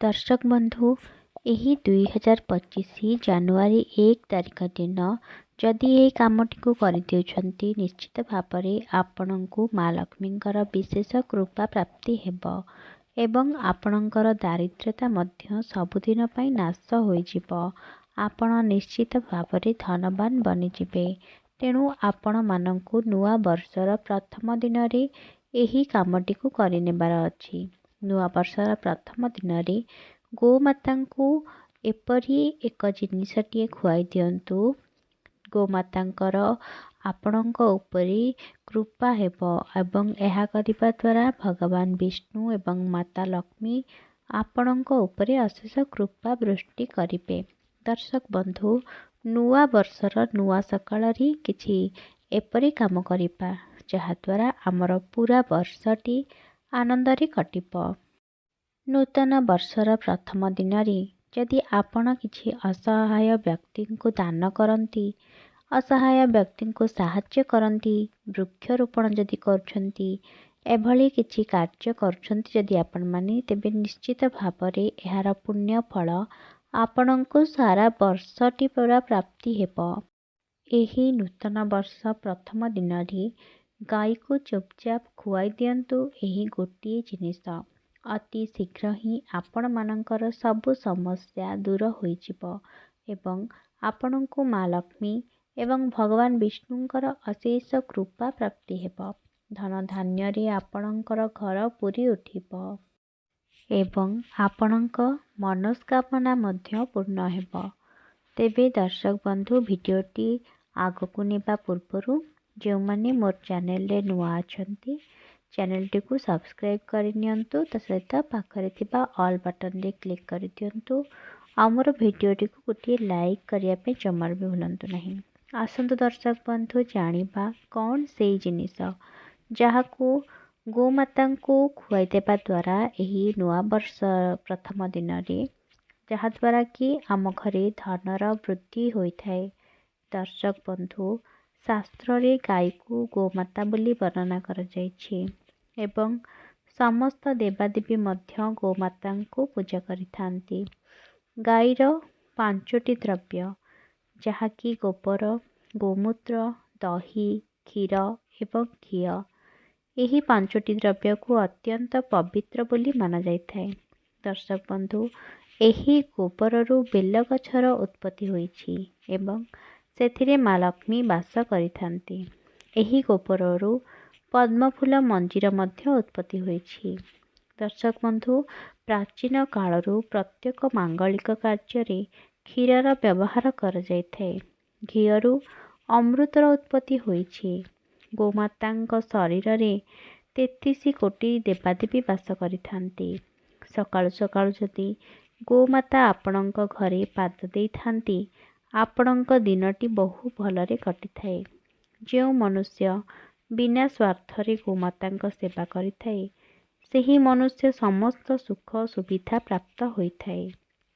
दर्शक बंधु यही 2025 ଜାନୁଆରୀ 1 ତାରିଖ ଦିନ ଯଦି ଏହି କାମଟି କରିଦେଉଛନ୍ତି ନିଶ୍ଚିତ ଭାବରେ ଆପଣଙ୍କୁ ମା ଲକ୍ଷ୍ମୀଙ୍କର ବିଶେଷ କୃପା ପ୍ରାପ୍ତି ହେବ ଏବଂ ଆପଣଙ୍କର ଦାରିଦ୍ର୍ୟତା ମଧ୍ୟ ସବୁଦିନ ପାଇଁ ନାଶ ହୋଇଯିବ। ଆପଣ ନିଶ୍ଚିତ ଭାବରେ ଧନବାନ ବନିଯିବେ। ତେଣୁ ଆପଣମାନଙ୍କୁ ନୂଆ ବର୍ଷର ପ୍ରଥମ ଦିନରେ ଏହି କାମଟିକୁ କରିନେବାର ଅଛି। ନୂଆ ବର୍ଷର ପ୍ରଥମ ଦିନରେ ଗୋମାତାଙ୍କୁ ଏପରି ଏକ ଜିନିଷଟିଏ ଖୁଆଇ ଦିଅନ୍ତୁ। ଗୋମାତାଙ୍କର ଆପଣଙ୍କ ଉପରେ କୃପା ହେବ ଏବଂ ଏହା କରିବା ଦ୍ୱାରା ଭଗବାନ ବିଷ୍ଣୁ ଏବଂ ମାତା ଲକ୍ଷ୍ମୀ ଆପଣଙ୍କ ଉପରେ ଅଶେଷ କୃପା ବୃଷ୍ଟି କରିବେ। ଦର୍ଶକ ବନ୍ଧୁ, ନୂଆ ବର୍ଷର ନୂଆ ସକାଳରେ କିଛି ଏପରି କାମ କରିବା ଯାହାଦ୍ୱାରା ଆମର ପୁରା ବର୍ଷଟି ଆନନ୍ଦରେ କଟିବ। ନୂତନ ବର୍ଷର ପ୍ରଥମ ଦିନରେ ଯଦି ଆପଣ କିଛି ଅସହାୟ ବ୍ୟକ୍ତିଙ୍କୁ ଦାନ କରନ୍ତି, ଅସହାୟ ବ୍ୟକ୍ତିଙ୍କୁ ସାହାଯ୍ୟ କରନ୍ତି, ବୃକ୍ଷରୋପଣ ଯଦି କରୁଛନ୍ତି, ଏଭଳି କିଛି କାର୍ଯ୍ୟ କରୁଛନ୍ତି ଯଦି ଆପଣମାନେ, ତେବେ ନିଶ୍ଚିତ ଭାବରେ ଏହାର ପୁଣ୍ୟ ଫଳ ଆପଣଙ୍କୁ ସାରା ବର୍ଷଟି ପୁରା ପ୍ରାପ୍ତି ହେବ। ଏହି ନୂତନ ବର୍ଷ ପ୍ରଥମ ଦିନରେ ଗାଈକୁ ଚୁପଚାପ ଖୁଆଇ ଦିଅନ୍ତୁ ଏହି ଗୋଟିଏ ଜିନିଷ। ଅତି ଶୀଘ୍ର ହିଁ ଆପଣମାନଙ୍କର ସବୁ ସମସ୍ୟା ଦୂର ହୋଇଯିବ ଏବଂ ଆପଣଙ୍କୁ ମା ଲକ୍ଷ୍ମୀ ଏବଂ ଭଗବାନ ବିଷ୍ଣୁଙ୍କର ଅଶେଷ କୃପା ପ୍ରାପ୍ତି ହେବ। ଧନ ଧାନ୍ୟରେ ଆପଣଙ୍କର ଘର ପୂରି ଉଠିବ ଏବଂ ଆପଣଙ୍କ ମନସ୍କାମନା ମଧ୍ୟ ପୂର୍ଣ୍ଣ ହେବ। ତେବେ ଦର୍ଶକ ବନ୍ଧୁ, ଭିଡ଼ିଓଟି ଆଗକୁ ନେବା ପୂର୍ବରୁ ଯେଉଁମାନେ ମୋର ଚ୍ୟାନେଲରେ ନୂଆ ଅଛନ୍ତି, ଚ୍ୟାନେଲଟିକୁ ସବସ୍କ୍ରାଇବ୍ କରିନିଅନ୍ତୁ। ତା ସହିତ ପାଖରେ ଥିବା ଅଲ୍ ବଟନରେ କ୍ଲିକ୍ କରିଦିଅନ୍ତୁ। ଆଉ ମୋର ଭିଡ଼ିଓଟିକୁ ଗୋଟିଏ ଲାଇକ୍ କରିବା ପାଇଁ ଜମାରୁ ବି ଭୁଲନ୍ତୁ ନାହିଁ। ଆସନ୍ତୁ ଦର୍ଶକ ବନ୍ଧୁ, ଜାଣିବା କ'ଣ ସେଇ ଜିନିଷ ଯାହାକୁ ଗୋମାତାଙ୍କୁ ଖୁଆଇ ଦେବା ଦ୍ୱାରା ଏହି ନୂଆ ବର୍ଷ ପ୍ରଥମ ଦିନରେ ଯାହାଦ୍ୱାରା କି ଆମ ଘରେ ଧନର ବୃଦ୍ଧି ହୋଇଥାଏ। ଦର୍ଶକ ବନ୍ଧୁ, ଶାସ୍ତ୍ରରେ ଗାଈକୁ ଗୋମାତା ବୋଲି ବର୍ଣ୍ଣନା କରାଯାଇଛି ଏବଂ ସମସ୍ତ ଦେବାଦେବୀ ମଧ୍ୟ ଗୋମାତାଙ୍କୁ ପୂଜା କରିଥାନ୍ତି। ଗାଈର 5ଟି ଦ୍ରବ୍ୟ ଯାହାକି ଗୋବର, ଗୋମୂତ୍ର, ଦହି, କ୍ଷୀର ଏବଂ ଘିଅ, ଏହି 5ଟି ଦ୍ରବ୍ୟକୁ ଅତ୍ୟନ୍ତ ପବିତ୍ର ବୋଲି ମନାଯାଇଥାଏ। ଦର୍ଶକ ବନ୍ଧୁ, ଏହି ଗୋବରରୁ ବେଲଗଛର ଉତ୍ପତ୍ତି ହୋଇଛି ଏବଂ ସେଥିରେ ମା ଲକ୍ଷ୍ମୀ ବାସ କରିଥାନ୍ତି। ଏହି ଗୋବରରୁ ପଦ୍ମଫୁଲ ମଞ୍ଜିର ମଧ୍ୟ ଉତ୍ପତ୍ତି ହୋଇଛି। ଦର୍ଶକ ବନ୍ଧୁ, ପ୍ରାଚୀନ କାଳରୁ ପ୍ରତ୍ୟେକ ମାଙ୍ଗଳିକ କାର୍ଯ୍ୟରେ କ୍ଷୀରର ବ୍ୟବହାର କରାଯାଇଥାଏ। ଘିଅରୁ ଅମୃତର ଉତ୍ପତ୍ତି ହୋଇଛି। ଗୋମାତାଙ୍କ ଶରୀରରେ 33 କୋଟି ଦେବାଦେବୀ ବାସ କରିଥାନ୍ତି। ସକାଳୁ ସକାଳୁ ଯଦି ଗୋମାତା ଆପଣଙ୍କ ଘରେ ପାଦ ଦେଇଥାନ୍ତି, ଆପଣଙ୍କ ଦିନଟି ବହୁ ଭଲରେ କଟିଥାଏ। ଯେଉଁ ମନୁଷ୍ୟ ବିନା ସ୍ୱାର୍ଥରେ ଗୋମାତାଙ୍କ ସେବା କରିଥାଏ, ସେହି ମନୁଷ୍ୟ ସମସ୍ତ ସୁଖ ସୁବିଧା ପ୍ରାପ୍ତ ହୋଇଥାଏ।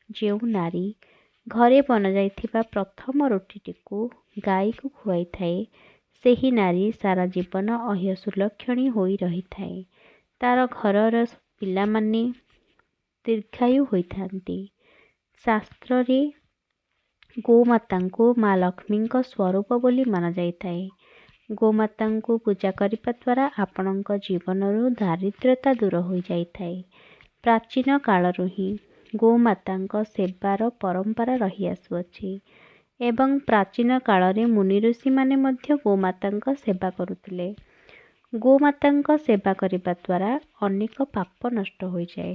ଯେଉଁ ନାରୀ ଘରେ ବନାଯାଇଥିବା ପ୍ରଥମ ରୁଟିଟିକୁ ଗାଈକୁ ଖୁଆଇଥାଏ, ସେହି ନାରୀ ସାରା ଜୀବନ ସୁଲକ୍ଷଣୀ ହୋଇ ରହିଥାଏ। ତାର ଘରର ପିଲାମାନେ ଦୀର୍ଘାୟୁ ହୋଇଥାନ୍ତି। ଶାସ୍ତ୍ରରେ ଗୋମାତାଙ୍କୁ ମା ଲକ୍ଷ୍ମୀଙ୍କ ସ୍ୱରୂପ ବୋଲି ମନାଯାଇଥାଏ। ଗୋମାତାଙ୍କୁ ପୂଜା କରିବା ଦ୍ୱାରା ଆପଣଙ୍କ ଜୀବନରୁ ଦାରିଦ୍ର୍ୟତା ଦୂର ହୋଇଯାଇଥାଏ। ପ୍ରାଚୀନ କାଳରୁ ହିଁ ଗୋମାତାଙ୍କ ସେବାର ପରମ୍ପରା ରହିଆସୁଅଛି ଏବଂ ପ୍ରାଚୀନ କାଳରେ ମୁନି ଋଷିମାନେ ମଧ୍ୟ ଗୋମାତାଙ୍କ ସେବା କରୁଥିଲେ। ଗୋମାତାଙ୍କ ସେବା କରିବା ଦ୍ୱାରା ଅନେକ ପାପ ନଷ୍ଟ ହୋଇଯାଏ।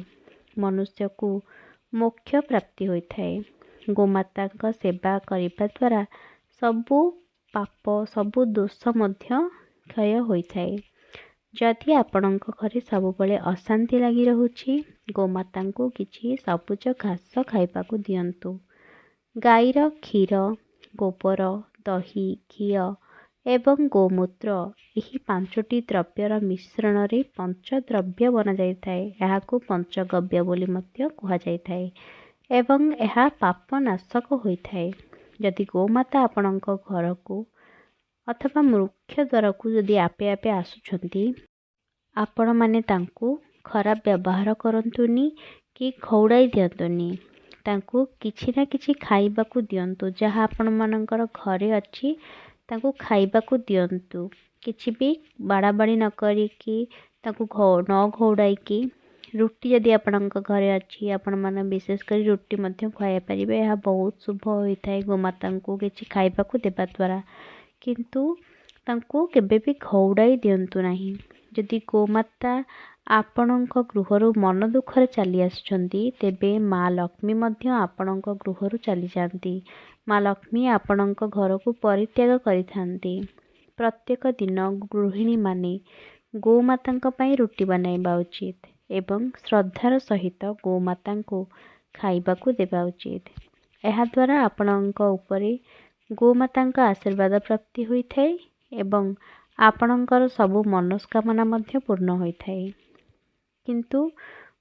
ମନୁଷ୍ୟକୁ ମୋକ୍ଷ ପ୍ରାପ୍ତି ହୋଇଥାଏ। ଗୋମାତାଙ୍କ ସେବା କରିବା ଦ୍ୱାରା ସବୁ ପାପ, ସବୁ ଦୋଷ ମଧ୍ୟ କ୍ଷୟ ହୋଇଥାଏ। ଯଦି ଆପଣଙ୍କ ଘରେ ସବୁବେଳେ ଅଶାନ୍ତି ଲାଗି ରହୁଛି, ଗୋମାତାଙ୍କୁ କିଛି ସବୁଜ ଘାସ ଖାଇବାକୁ ଦିଅନ୍ତୁ। ଗାଈର କ୍ଷୀର, ଗୋବର, ଦହି, ଘିଅ ଏବଂ ଗୋମୂତ୍ର, ଏହି 5ଟି ଦ୍ରବ୍ୟର ମିଶ୍ରଣରେ ପଞ୍ଚଦ୍ରବ୍ୟ ବନାଯାଇଥାଏ। ଏହାକୁ ପଞ୍ଚଗବ୍ୟ ବୋଲି ମଧ୍ୟ କୁହାଯାଇଥାଏ ଏବଂ ଏହା ପାପ ନାଶକ ହୋଇଥାଏ। ଯଦି ଗୋମାତା ଆପଣଙ୍କ ଘରକୁ ଅଥବା ମୁଖ୍ୟ ଦ୍ୱାରକୁ ଯଦି ଆପେ ଆପେ ଆସୁଛନ୍ତି, ଆପଣମାନେ ତାଙ୍କୁ ଖରାପ ବ୍ୟବହାର କରନ୍ତୁନି कि घौड़ाई दियंतुनी। तांकू किछि ना किछि खाइबाकू दियंतु, जहाँ आपण मानकर घरे अच्छी तांकू खाइबाकू दियंतु। किछि भी बाड़ा बाड़ी न करिकी तांकू न घौड़ाइकी रुटी जदि आपणक घरे अच्छी आपण माने विशेष कर रुटी मध्य खुआई पारिबे। यह बहुत शुभ होइथाय गोमाता को किछि खाइबाकू देबा द्वारा। किंतु तांकू केबे भी घौड़ाई दियंतु नाही। जदि गोमाता आपणक गृहरु मन दुखरे चली आछंती तेबे माँ लक्ष्मी मध्य आपणक गृहरु चली जाती। माँ लक्ष्मी आपणक घर को परित्याग करिथांती। प्रत्येक दिन गृहिणी माने गोमाता पई रुटी बनाइबा उचित एवं श्रद्धार सहित गोमाता को खाइबाकू देबा उचित। एहा द्वारा आपणक उपरे गोमाता आशीर्वाद प्राप्ति होइथाय एवं आपणकर सबु मनस्कामना मध्य पूर्ण होइथाय। किंतु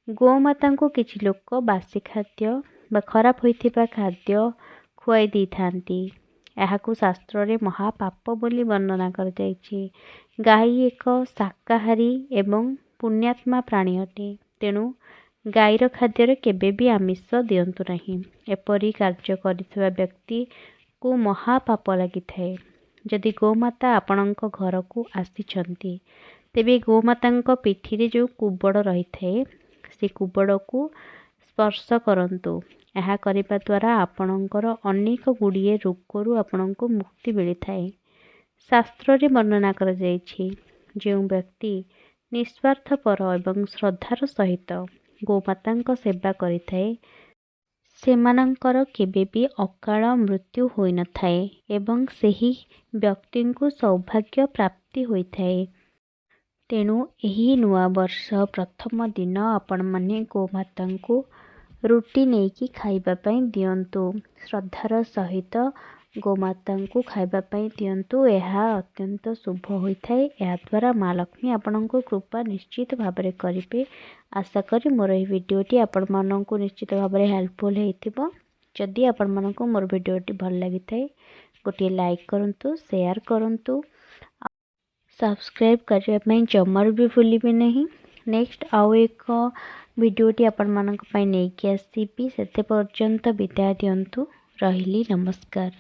गोमाता को किछि लोक बासी खाद्य बा खराब होइथिबा खाद्य खुआई दी थांती। एहाकू शास्त्र रे महापाप बोली वर्णना कर जाइछि। गाई एक शाकाहारी एवं पुण्यात्मा प्राणी अटे। तेणु गाईर खाद्य केबे भी आमिष दियंतु नहीं। एपरी कार्य करिथबा व्यक्ति को महापाप लागिथाय। जदि गोमाता आपणक घर को आसीछंती तेबे गोमाता पिठी रे जो कुबड़ रही थाए से कुबड़ को स्पर्श करंतु। यह करिबा द्वारा आपणकर अनेक गुड़िए रोगरू आपणको मुक्ति मिलिथाए। शास्त्र रे वर्णना कर जाइछि जो व्यक्ति निस्वार्थपर एवं श्रद्धार सहित गोमाता सेवा करिथाए सेमानंकर केबे भी अकाल मृत्यु होई न थाए एवं सही व्यक्ति को सौभाग्य प्राप्ति होइथाए। तेणु एही नुआ वर्ष प्रथम दिन आपण माने गोमाता को रुटी नेकी खाइबा पई दियंतु। श्रद्धार सहित गोमाता को खाइबा पई दियंतु। यह अत्यंत शुभ होइथाय। या द्वारा माँ लक्ष्मी आपणको कृपा निश्चित भाबरे करिवे। आशा करी मोर एही वीडियोटी आपण माननकु निश्चित भाबरे हेल्पफुल हेतिबो। जदि आपण माननकु मोर वीडियोटी भल लागिथाय गोटे लाइक करंतु, शेयर करंतु, सब्सक्राइब करबा पई जमर भी भूलिबे नहीं। नेक्स्ट आउ एक वीडियोटी आपण मानक पई नेकी आसीबी। सेते पर्यंत विदाय दियंतु। रहिली नमस्कार।